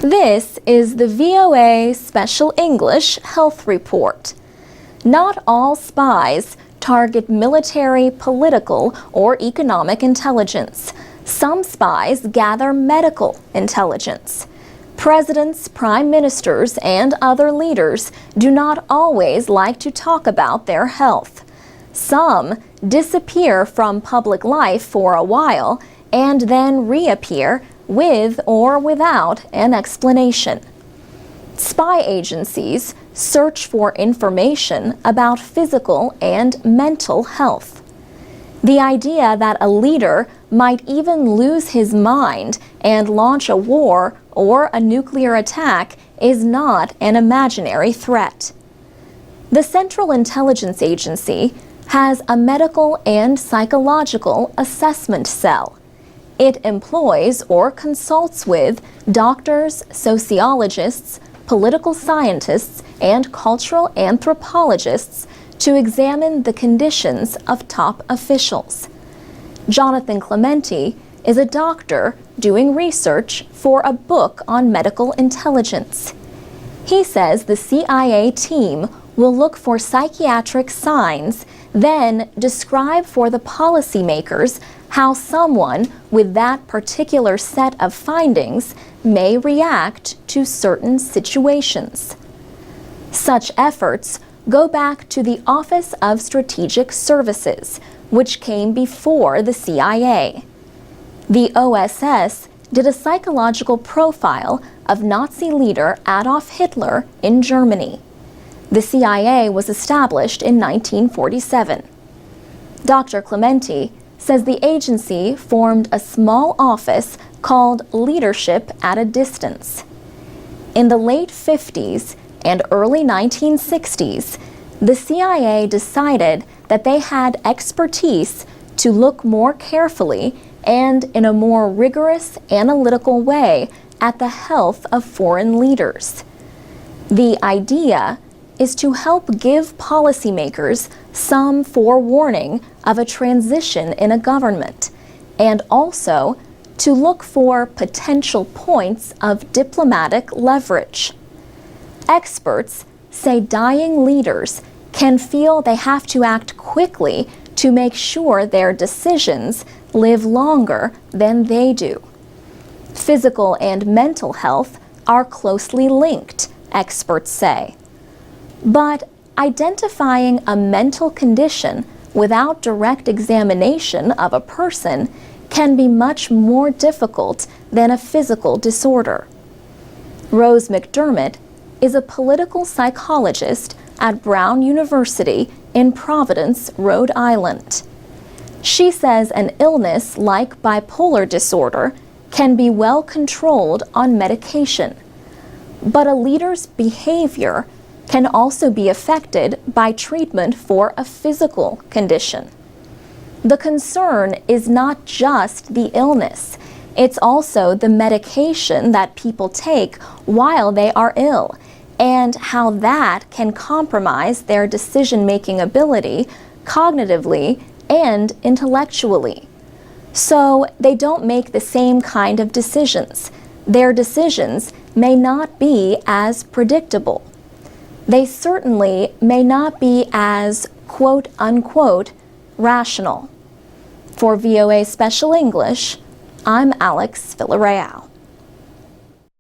This is the VOA Special English Health Report. Not all spies target military, political, or economic intelligence. Some spies gather medical intelligence. Presidents, prime ministers, and other leaders do not always like to talk about their health. Some disappear from public life for a while and then reappear with or without an explanation. Spy agencies search for information about physical and mental health. The idea that a leader might even lose his mind and launch a war or a nuclear attack is not an imaginary threat. The Central Intelligence Agency has a medical and psychological assessment cell. It employs or consults with doctors, sociologists, political scientists, and cultural anthropologists to examine the conditions of top officials. Jonathan Clementi is a doctor doing research for a book on medical intelligence. He says the CIA team will look for psychiatric signs, then describe for the policymakers how someone with that particular set of findings may react to certain situations. Such efforts go back to the Office of Strategic Services, which came before the CIA. The OSS did a psychological profile of Nazi leader Adolf Hitler in Germany. The CIA was established in 1947. Dr. Clementi says the agency formed a small office called Leadership at a Distance. In the late 50s and early 1960s, the CIA decided that they had expertise to look more carefully and in a more rigorous analytical way at the health of foreign leaders. The idea is to help give policymakers some forewarning of a transition in a government, and also to look for potential points of diplomatic leverage. Experts say dying leaders can feel they have to act quickly to make sure their decisions live longer than they do. Physical and mental health are closely linked, experts say. But identifying a mental condition without direct examination of a person can be much more difficult than a physical disorder. Rose McDermott is a political psychologist at Brown University in Providence, Rhode Island. She says an illness like bipolar disorder can be well controlled on medication, but a leader's behavior can also be affected by treatment for a physical condition. The concern is not just the illness, it's also the medication that people take while they are ill, and how that can compromise their decision-making ability cognitively and intellectually. So they don't make the same kind of decisions. Their decisions may not be as predictable. They certainly may not be as quote-unquote rational. For VOA Special English, I'm Alex Villarreal.